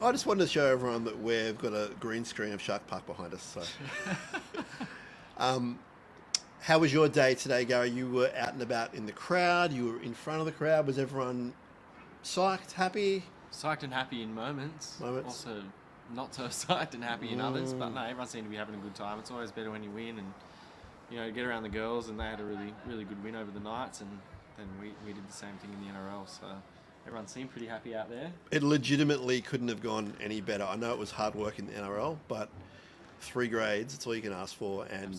I just wanted to show everyone that we've got a green screen of Shark Park behind us. So, how was your day today, Gary? You were out and about in the crowd. You were in front of the crowd. Was everyone psyched, happy? Psyched and happy in moments. Moments. Also, not so psyched and happy in others. But no, everyone seemed to be having a good time. It's always better when you win, and you know, get around the girls. And they had a really, really good win over the Knights, and then we did the same thing in the NRL. So everyone seemed pretty happy out there. It legitimately couldn't have gone any better. I know it was hard work in the NRL, but 3 grades, it's all you can ask for. And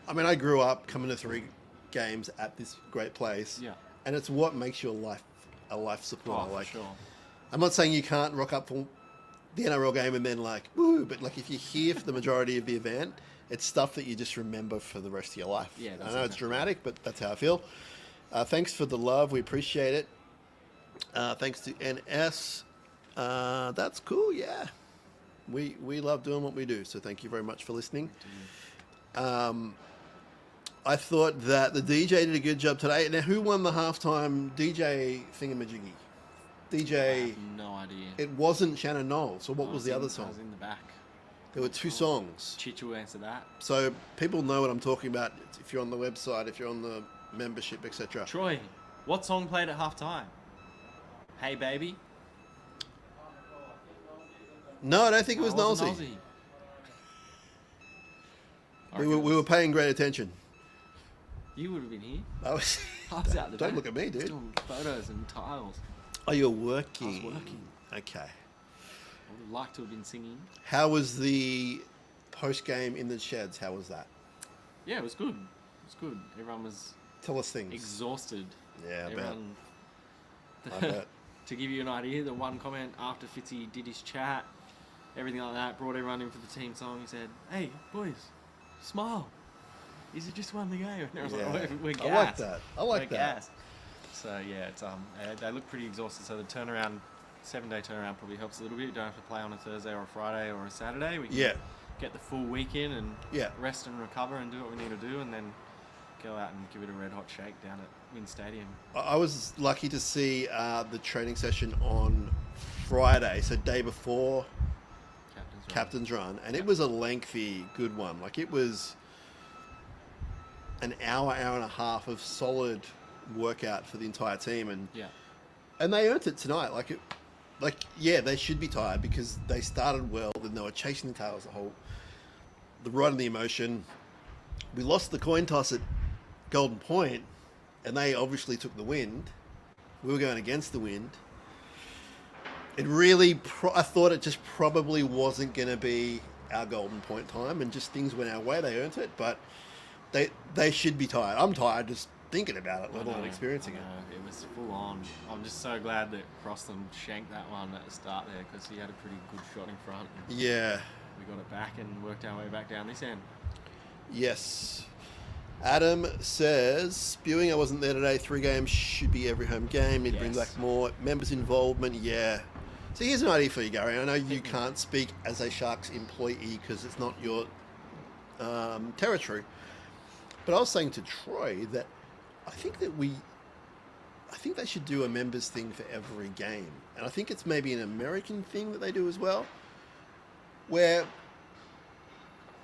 I grew up coming to 3 games at this great place. Yeah. And it's what makes your life a life supporter. Oh, like, for sure. I'm not saying you can't rock up for the NRL game and then like, woo, but like if you're here for the majority of the event, it's stuff that you just remember for the rest of your life. Yeah, I that's know it's dramatic, but that's how I feel. Thanks for the love. We appreciate it. Thanks to NS. That's cool, yeah. We love doing what we do, so thank you very much for listening. I thought that the DJ did a good job today. Now, who won the halftime DJ thingamajiggy? I DJ, have no idea. it wasn't Shannon Knowles, so what I was the other I song? was in the back. There were 2 songs. Chich will answer that. So people know what I'm talking about if you're on the website, if you're on the membership, etc. Troy, what song played at halftime? Hey baby. No, I don't think it was Oh, wasn't Knowlesy. Aussie. We were paying great attention. You would have been here. I was, I was out the don't back. look at me, dude. Doing photos and tiles. Oh, you're working. I was working. Okay. I would have liked to have been singing. How was the post game in the sheds? How was that? Yeah, it was good. It was good. Everyone was Tell us things. exhausted. Yeah, I bet. Everyone, I bet. To give you an idea, the one comment after Fitzy did his chat, everything like that, brought everyone in for the team song. He said, "Hey boys, smile." Is it just won the game? And everyone's Yeah. like, we're gassed. I like that. I like We're that. gassed. So yeah, it's they look pretty exhausted. So the turnaround, 7-day turnaround probably helps a little bit. You don't have to play on a Thursday or a Friday or a Saturday. We can get the full week in and rest and recover and do what we need to do, and then go out and give it a red hot shake down at Wynn Stadium. I was lucky to see the training session on Friday, so day before Captain's Run, and it was a lengthy, good one. Like, it was an hour and a half of solid workout for the entire team, and they earned it tonight. They should be tired because they started well, then they were chasing the tails the ride and the emotion. We lost the coin toss at Golden Point, and they obviously took the wind. We were going against the wind. It really, I thought it just probably wasn't going to be our Golden Point time, and just things went our way. They earned it, but they should be tired. I'm tired just thinking about it, let alone experiencing it. It was full on. I'm just so glad that Crosland shanked that one at the start there, because he had a pretty good shot in front. Yeah. We got it back and worked our way back down this end. Yes. Adam says, spewing, I wasn't there today. 3 games should be every home game. Need to bring back more. Members' involvement, yeah. So here's an idea for you, Gary. I know you can't speak as a Sharks employee because it's not your territory. But I was saying to Troy that I think they should do a members thing for every game. And I think it's maybe an American thing that they do as well, where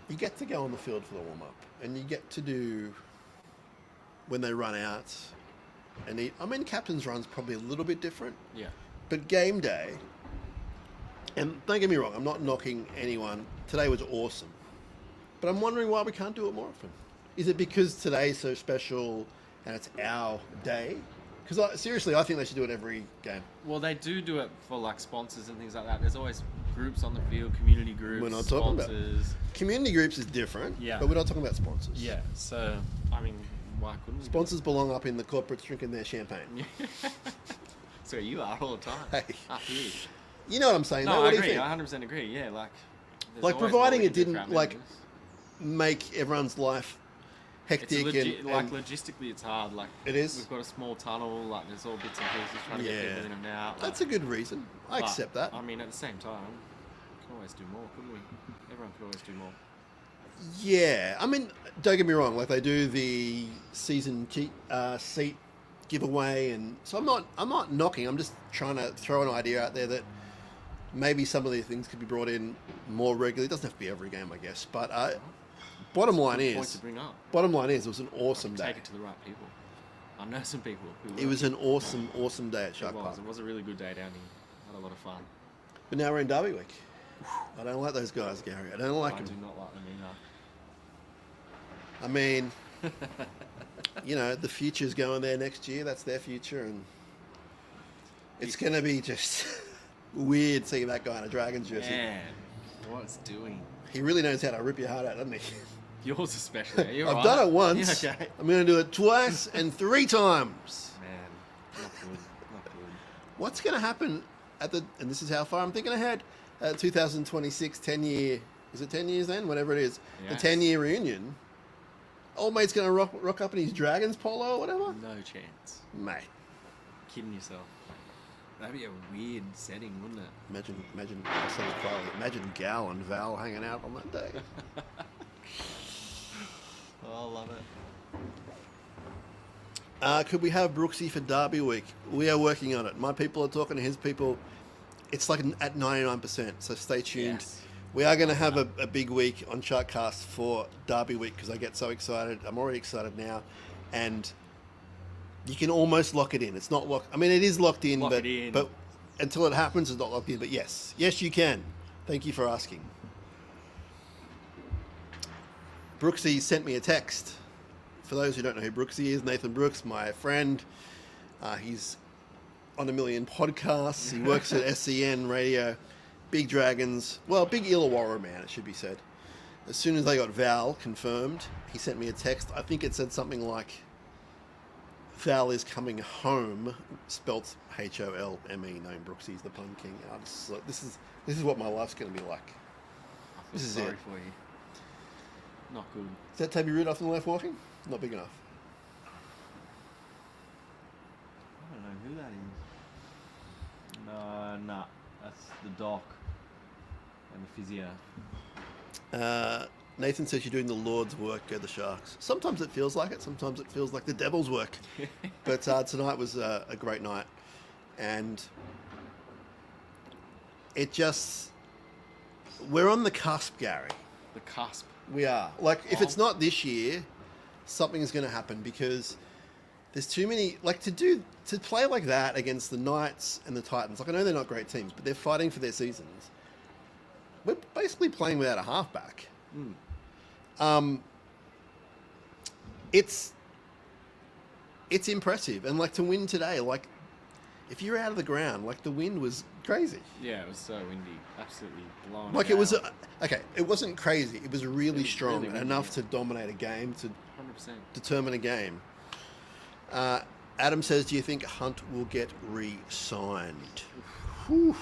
you get to go on the field for the warm-up, and you get to do when they run out and eat. I mean, Captain's Run's probably a little bit different. Yeah. But game day, and don't get me wrong, I'm not knocking anyone. Today was awesome. But I'm wondering why we can't do it more often. Is it because today's so special and it's our day? Because seriously, I think they should do it every game. Well, they do it for like sponsors and things like that. There's always groups on the field, community groups, We're not sponsors. talking about community groups is different, yeah, but we're not talking about sponsors. Yeah, so I mean, why couldn't we? Sponsors belong up in the corporates drinking their champagne. So you are all the time. Hey. Up here. You know what I'm saying? No, what I do agree. you think? I 100% agree. Yeah, like providing it didn't make everyone's life hectic logistically it's hard. Like it is. We've got a small tunnel. Like there's all bits and pieces trying to get people in and out. That's a good reason. I accept that. I mean, at the same time, we can always do more, couldn't we? Everyone could always do more. Yeah, I mean, don't get me wrong. Like they do the season seat giveaway, and so I'm not knocking. I'm just trying to throw an idea out there that maybe some of these things could be brought in more regularly. It doesn't have to be every game, I guess. But bottom line is, it was an awesome day. Take it to the right people. I know some people who. It was an awesome day at Shark Park. It was a really good day down here. Had a lot of fun. But now we're in Derby week. I don't like those guys, Gary. I don't like them. I do not like them either. I mean, the future's going there next year. That's their future, and it's going to be just weird seeing that guy in a Dragons jersey. Man, what's doing? He really knows how to rip your heart out, doesn't he? Yours especially. I've done it once. Yeah, okay. I'm going to do it twice and 3 times. Man, not good. Not good. What's going to happen and this is how far I'm thinking ahead, 2026 10-year, is it 10 years then? Whatever it is. Yes. The 10-year reunion. Old mate's going to rock up in his Dragons polo or whatever? No chance. Mate. Kidding yourself. That'd be a weird setting, wouldn't it? Imagine, I said it quietly, imagine Gal and Val hanging out on that day. Oh, I love it. Could we have Brooksy for Derby week? We are working on it. My people are talking to his people. It's like at 99%, so stay tuned. Yes. We are going to have a big week on Sharkcast for Derby week because I get so excited. I'm already excited now. And you can almost lock it in. It's not locked. I mean, it is locked in, but until it happens, it's not locked in. But yes, you can. Thank you for asking. Brooksy sent me a text. For those who don't know who Brooksy is, Nathan Brooks, my friend. He's on a million podcasts. He works at SEN Radio. Big Dragons. Well, big Illawarra man, it should be said. As soon as they got Val confirmed, he sent me a text. I think it said something like, Val is coming home, spelt Holme, knowing Brooksy's the pun king. I just like, this is what my life's going to be like. I feel sorry for you. Not good. Is that Toby Rudolph on the left walking? Not big enough. I don't know who that is. No, that's the doc and the physio. Nathan says you're doing the Lord's work, go the Sharks. Sometimes it feels like it. Sometimes it feels like the devil's work. But tonight was a great night. And it just... We're on the cusp, Gary. The cusp. We are. Like, if it's not this year, something's going to happen because there's too many... Like, to play like that against the Knights and the Titans, like, I know they're not great teams, but they're fighting for their seasons. We're basically playing without a halfback. It's impressive, and like to win today, like if you're out of the ground, like the wind was crazy. Yeah, it was so windy, absolutely blowing. Like it was okay. It wasn't crazy. It was really strong, really windy, enough to dominate a game, to 100%. determine a game. Adam says, "Do you think Hunt will get re-signed?" Whew.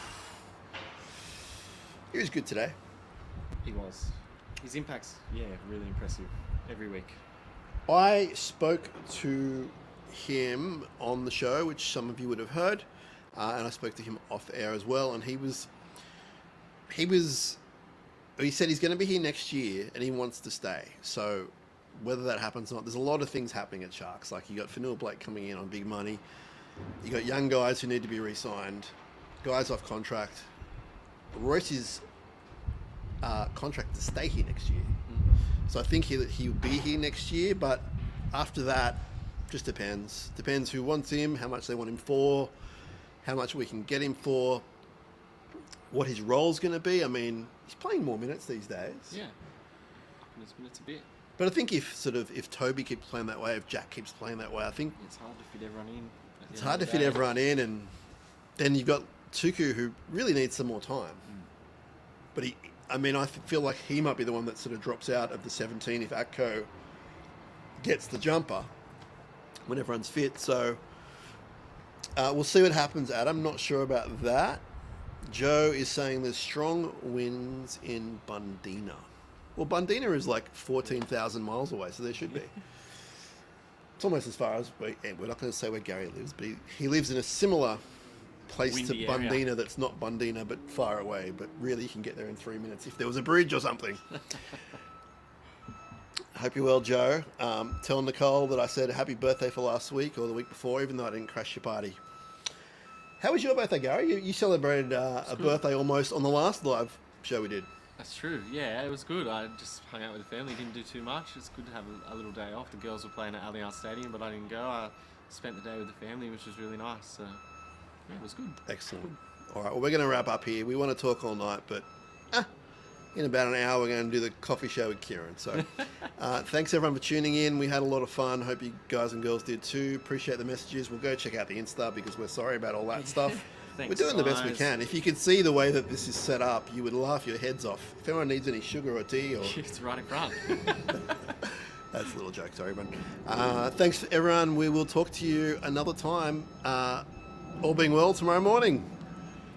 He was good today. He was. His impact's, really impressive every week. I spoke to him on the show, which some of you would have heard, and I spoke to him off air as well. And he said he's going to be here next year, and he wants to stay. So whether that happens or not, there's a lot of things happening at Sharks. Like you got Fanua Blake coming in on big money, you got young guys who need to be re-signed, guys off contract. Royce's contract to stay here next year. So I think he'll be here next year, but after that, just depends. Depends who wants him, how much they want him for, how much we can get him for, what his role's going to be. I mean, he's playing more minutes these days. Yeah. Upping his minutes a bit. But I think if Toby keeps playing that way, if Jack keeps playing that way, I think it's hard to fit everyone in. It's hard to fit everyone in, and then you've got Tuku who really needs some more time. But I feel like he might be the one that sort of drops out of the 17 if Atco gets the jumper when everyone's fit. So we'll see what happens, Adam. Not sure about that. Joe is saying there's strong winds in Bundeena. Well, Bundeena is like 14,000 miles away, so there should be. It's almost as far as... We're not going to say where Gary lives, but he lives in a similar place windy to area. Bundeena that's not Bundeena but far away, but really you can get there in 3 minutes if there was a bridge or something. Hope you're well, Joe. Tell Nicole that I said happy birthday for last week or the week before, even though I didn't crash your party. How was your birthday, Gary? You celebrated a birthday almost on the last live show we did. That's true. Yeah, it was good. I just hung out with the family, didn't do too much. It's good to have a little day off. The girls were playing at Allianz Stadium, but I didn't go. I spent the day with the family, which was really nice. So, yeah, it was good. Excellent. All right, well, we're going to wrap up here. We want to talk all night, but in about an hour, we're going to do the coffee show with Kieran. So thanks, everyone, for tuning in. We had a lot of fun. Hope you guys and girls did too. Appreciate the messages. We'll go check out the Insta because we're sorry about all that stuff. Thanks, we're doing the best we guys. can. If you could see the way that this is set up, you would laugh your heads off. If anyone needs any sugar or tea or... It's right in front. That's a little joke, sorry, everyone. Thanks, everyone. We will talk to you another time, all being well, tomorrow morning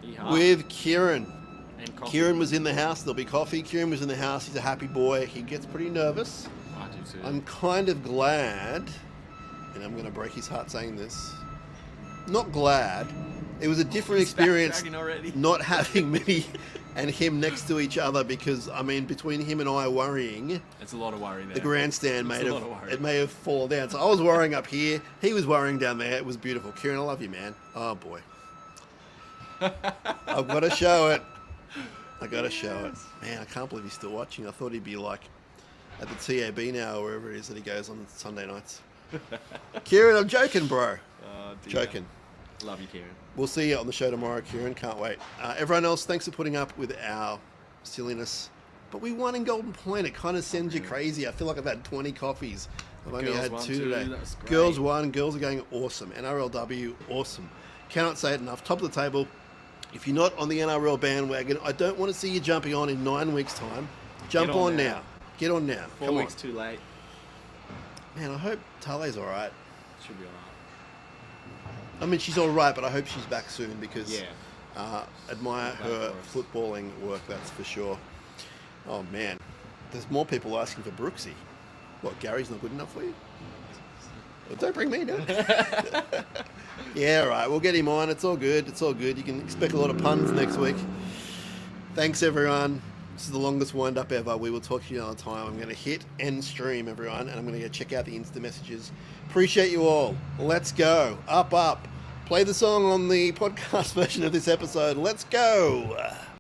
Yeehaw. with Kieran. And coffee. Kieran was in the house. There'll be coffee. Kieran was in the house. He's a happy boy. He gets pretty nervous. I do too. I'm kind of glad, and I'm going to break his heart saying this, not glad. It was a different experience already. not having me and him next to each other because, I mean, between him and I worrying, It's a lot of worry there. the grandstand It's a lot of worry. may have fallen down. So I was worrying up here. He was worrying down there. It was beautiful. Kieran, I love you, man. Oh, boy. I've got to show it. I got to show it. Man, I can't believe he's still watching. I thought he'd be like at the TAB now or wherever it is that he goes on Sunday nights. Kieran, I'm joking, bro. Oh, dear. Joking. Love you, Kieran. We'll see you on the show tomorrow, Kieran. Can't wait. Everyone else, thanks for putting up with our silliness. But we won in Golden Point. It kind of sends you crazy. I feel like I've had 20 coffees. I've only Girls had won 2 too. today. That was great. Girls won. Girls are going awesome. NRLW, awesome. Cannot say it enough. Top of the table. If you're not on the NRL bandwagon, I don't want to see you jumping on in 9 weeks' time. Jump Get on on now. now. Get on now. 4 Come weeks on. too late. Man, I hope Tale's all right. Should be alright. I mean, she's all right, but I hope she's back soon because Yeah. admire Glad her for us. footballing work, that's for sure. Oh, man. There's more people asking for Brooksy. What, Gary's not good enough for you? Well, don't bring me down. Yeah, all right. We'll get him on. It's all good. It's all good. You can expect a lot of puns next week. Thanks, everyone. This is the longest wind-up ever. We will talk to you another time. I'm going to hit end stream, everyone, and I'm going to go check out the Insta messages. Appreciate you all. Let's go. Up, up. Play the song on the podcast version of this episode. Let's go.